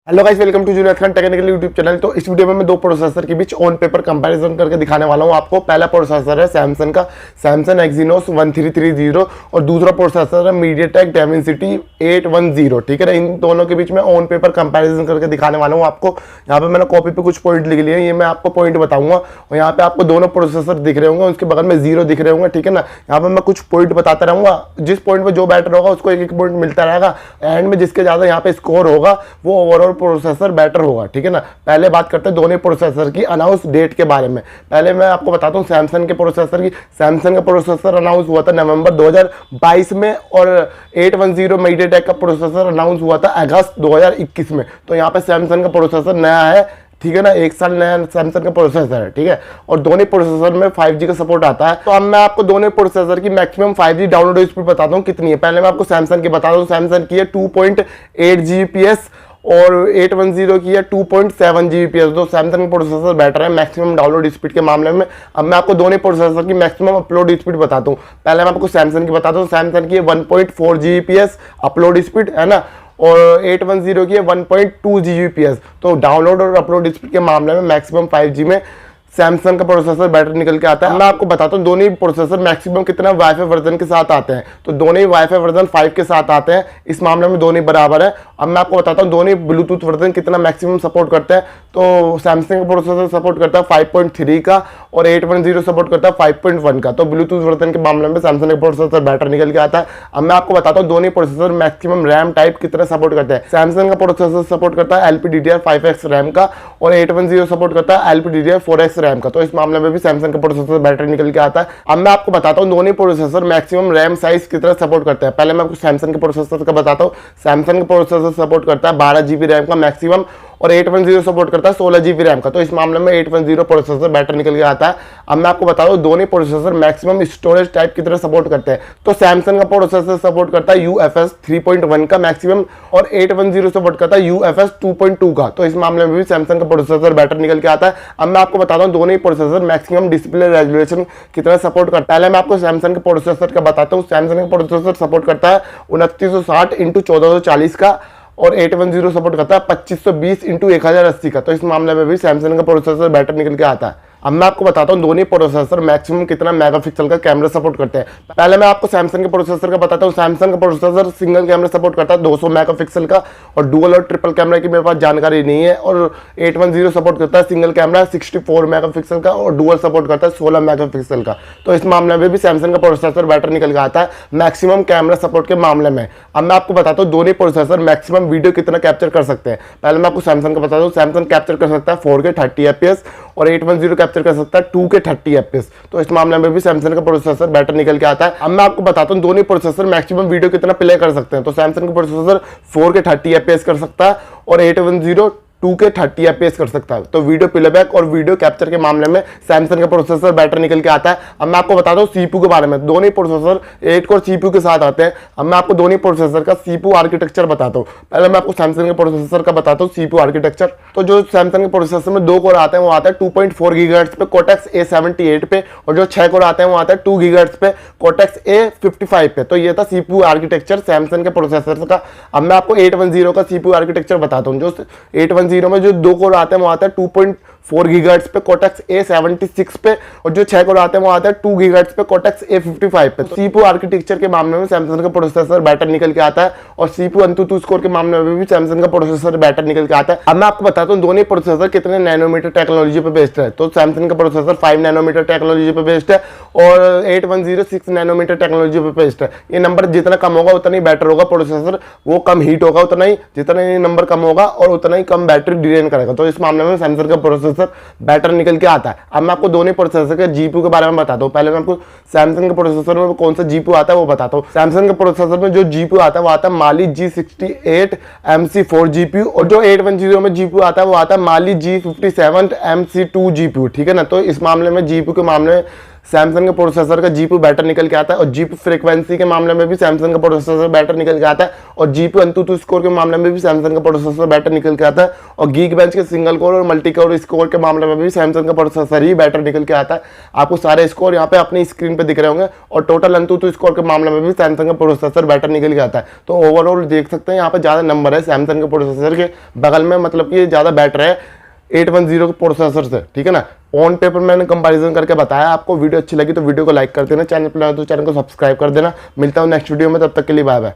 Hello guys, welcome to Junaid Khan technical YouTube channel. तो इस video में मैं दो प्रोसेसर के बीच ऑन पेपर कंपैरिजन करके दिखाने वाला हूं आपको। पहला प्रोसेसर है सैमसंग का सैमसंग एक्जीनोस 1330 और दूसरा प्रोसेसर है मीडियाटेक डायमेंसिटी 810। ठीक है ना, इन दोनों के बीच में ऑन पेपर कंपैरिजन करके दिखाने वाला हूँ आपको। यहाँ पे मैंने कॉपी पे कुछ पॉइंट लिख लिए हैं, ये मैं आपको पॉइंट बताऊंगा और यहाँ पे आपको दोनों प्रोसेसर दिख रहे होंगे, उसके बगल में जीरो दिख रहे होंगे। ठीक है ना, यहाँ पे मैं कुछ पॉइंट बताता रहूंगा, जिस पॉइंट पे जो बैटर होगा उसको एक एक पॉइंट मिलता रहेगा। एंड में जिसके ज्यादा यहाँ पे स्कोर होगा वो ओवरऑल प्रोसेसर बेटर होगा। ठीक है ना, पहले बात करते हैं दोनों प्रोसेसर की अनाउंस डेट के बारे में। पहले मैं आपको बताता हूँ सैमसंग के प्रोसेसर की। सैमसंग का प्रोसेसर अनाउंस हुआ था नवंबर 2022 में और 810 मीडियाटेक का प्रोसेसर अनाउंस हुआ था अगस्त 2021 में। तो यहाँ पे सैमसंग का प्रोसेसर नया है। ठीक है ना, एक साल नया सैमसंग का प्रोसेसर है। ठीक है, और दोनों प्रोसेसर में 5G का सपोर्ट आता है। तो अब मैं आपको दोनों प्रोसेसर की मैक्सिमम 5G डाउनलोड स्पीड बताता हूँ कितनी है। पहले मैं आपको सैमसंग की बता दूं, सैमसंग की है 2.8 Gbps और 810 की है 2.7 Gbps। तो सैमसंग प्रोसेसर बेटर है मैक्सिमम डाउनलोड स्पीड के मामले में। अब मैं आपको दोनों प्रोसेसर की मैक्सिमम अपलोड स्पीड बताता हूँ। पहले मैं आपको सैमसंग की बताता हूँ, सैमसंग की 1.4 Gbps अपलोड स्पीड है ना, और 810 की है 1.2 Gbps। तो डाउनलोड और अपलोड स्पीड के मामले में मैक्सिमम 5G में सैमसंग का प्रोसेसर बेटर निकल के आता है। मैं आपको बताता हूँ दोनों ही प्रोसेसर मैक्सिमम कितना वाईफाई वर्जन के साथ आते हैं। तो दोनों ही वाईफाई वर्जन 5 के साथ आते हैं, इस मामले में दोनों ही बराबर है। अब मैं आपको बताता हूँ दोनों ही ब्लूटूथ वर्जन कितना मैक्सिमम सपोर्ट करते हैं। तो सैमसंग का प्रोसेसर सपोर्ट करता है 5.3 का और 810 सपोर्ट करता है 5.1 का। तो ब्लूटूथ वर्जन के मामले में सैमसंग का प्रोसेसर बेटर निकल के आता है। अब मैं आपको बताता हूँ दोनों प्रोसेसर मैक्सिमम रैम टाइप कितना सपोर्ट करते हैं। सैमसंग का प्रोसेसर सपोर्ट करता है LPDDR5X रैम का और 810 सपोर्ट करता है LPDDR4X रैम का। तो इस मामले में भी सैमसंग का प्रोसेसर बेटर निकल के आता है। अब मैं आपको बताता हूँ दोनों प्रोसेसर मैक्सिमम रैम साइज कितना सपोर्ट करते हैं। पहले मैं आपको सैमसंग के प्रोसेसर का बताता हूँ। सैमसंग का प्रोसेसर सपोर्ट करता है 12 GB रैम का मैक्सिमम और 810 सपोर्ट करता है 16 GB रैम का। तो इस मामले में 810 प्रोसेसर बेटर निकल के आता है। अब मैं आपको बता दूं दोनों प्रोसेसर मैक्सिमम स्टोरेज टाइप की तरह सपोर्ट करते हैं। तो सैमसंग का प्रोसेसर सपोर्ट करता है UFS 3.1 का मैक्सिमम और 810 सपोर्ट करता है UFS 2.2 का। तो इस मामले में भी सैमसंग का प्रोसेसर बेटर निकल के आता है। अब मैं आपको बताता हूँ दोनों ही प्रोसेसर मैक्सिमम डिस्प्ले रेजोल्यूशन की तरह सपोर्ट करता है। पहले मैं आपको सैमसंग के प्रोसेसर का बताता हूँ। सैमसंग का प्रोसेसर सपोर्ट करता है 2960x1440 का और 810 सपोर्ट करता है 2520x1080 का। तो इस मामले में भी सैमसंग का प्रोसेसर बेटर निकल के आता है। अब मैं आपको बताता हूँ दोनों प्रोसेसर मैक्सिमम कितना मेगापिक्सल का कैमरा सपोर्ट करते हैं। पहले मैं आपको सैमसंग के प्रोसेसर का बताता हूँ। सैमसंग का प्रोसेसर सिंगल कैमरा सपोर्ट करता है 200 मेगापिक्सल का और डुअल और ट्रिपल कैमरा की मेरे पास जानकारी नहीं है। और 810 सपोर्ट करता है सिंगल कैमरा 64 मेगापिक्सल का और डुअल सपोर्ट करता है 16 मेगापिक्सल का। तो इस मामले में भी सैमसंग का प्रोसेसर बेटर निकल के आता है मैक्सिमम कैमरा सपोर्ट के मामले में। अब मैं आपको बताता हूँ दोनों प्रोसेसर मैक्सिमम वीडियो कितना कैप्चर कर सकते हैं। पहले मैं आपको सैमसंग का बताता हूँ। सैमसंग कैप्चर कर सकता है 4K 30 FPS और 810 कैप्चर कर सकता है 2K 30 FPS। तो इस मामले में भी सैमसंग का प्रोसेसर बेटर निकल के आता है। अब मैं आपको बताता हूँ दोनों प्रोसेसर मैक्सिमम वीडियो कितना प्ले कर सकते हैं। तो सैमसंग का प्रोसेसर 4K 30 FPS कर सकता है और 810 2K 30 FPS कर सकता है। तो वीडियो प्लेबैक और वीडियो कैप्चर के मामले में सैमसंग का प्रोसेसर बेटर निकल के आता है। अब मैं आपको बताता हूँ CPU के बारे में। दोनों प्रोसेसर 8 कोर CPU के साथ आते हैं। अब मैं आपको दोनों प्रोसेसर का CPU आर्किटेक्चर बताता हूँ। पहले मैं आपको सैमसंग के प्रोसेसर का बताता हूँ CPU आर्किटेक्चर। तो जो सैमसंग के प्रोसेसर में 2 कोर आते हैं वो आता है 2.4 GHz पे Cortex A78 पे और जो 6 कोर आते हैं वो आता है 2 GHz पे Cortex A55 पे। तो ये था CPU आर्किटेक्चर सैमसंग के प्रोसेसर का। अब मैं आपको 810 का CPU आर्किटेक्चर बताता हूँ। जो 810 में जो 2 कोर आते हैं वो आता है 2.4 GHz पे Cortex A76 पे और जो 6 कोर आते हैं वो आता है 2 GHz पे Cortex A55 पे। तो CPU आर्किटेक्चर के मामले में सैमसंग का प्रोसेसर बेटर निकल के आता है और CPU अंतुतु स्कोर के मामले में भी सैमसंग का प्रोसेसर बेटर निकल के आता है। अब मैं आपको बताता हूँ दोनों प्रोसेसर कितने नैनोमीटर टेक्नोलॉजी पे बेस्ड है। तो सैमसंग का प्रोसेसर 5 नैनोमीटर टेक्नोलॉजी पे बेस्ड है और 810 6 नैनोमीटर टेक्नोलॉजी पे बेस्ड है। ये नंबर जितना कम होगा उतना ही बेटर होगा प्रोसेसर, वो कम हीट होगा उतना ही, जितना ही नंबर कम होगा और उतना ही कम बैटरी ड्रेन करेगा। तो इस मामले में सैमसंग का प्रोसेसर बेटर निकल के आता है। अब मैं आपको दोनों प्रोसेसर के GPU के बारे में बताता हूँ। पहले मैं आपको सैमसंग के प्रोसेसर में कौन सा GPU आता है वो बताता हूँ। सैमसंग के प्रोसेसर में जो GPU आता है वो आता है Mali G68 MC4 GPU और जो 810 में GPU आता है वो आता है Mali G57 MC2 GPU। ठीक है ना, तो इस मामले में GPU के मामले में सैमसंग के प्रोसेसर का जीपीयू बेटर निकल के आता है और जीपीयू फ्रीक्वेंसी के मामले में भी सैमसंग का प्रोसेसर बेटर निकल के आता है और जीपीयू अंतुतु स्कोर के मामले में भी सैमसंग का प्रोसेसर बेटर निकल के आता है और गीक बेंच के सिंगल कोर और मल्टी कोर स्कोर के मामले में भी सैमसंग का प्रोसेसर ही बेटर निकल के आता है। आपको सारे स्कोर यहाँ पे अपनी स्क्रीन पे दिख रहे होंगे और टोटल अंतुतु स्कोर के मामले में भी सैमसंग का प्रोसेसर बेटर निकल के आता है। तो ओवरऑल देख सकते हैं यहाँ पे ज्यादा नंबर है सैमसंग के प्रोसेसर के बगल में, मतलब कि ज्यादा बेटर है 810 के प्रोसेसर से, ठीक है ना। ऑन पेपर मैंने कंपैरिजन करके बताया आपको। वीडियो अच्छी लगी तो वीडियो को लाइक कर देना, चैनल पर नए हो तो चैनल को सब्सक्राइब कर देना। मिलता हूँ नेक्स्ट वीडियो में, तब तक के लिए बाय बाय।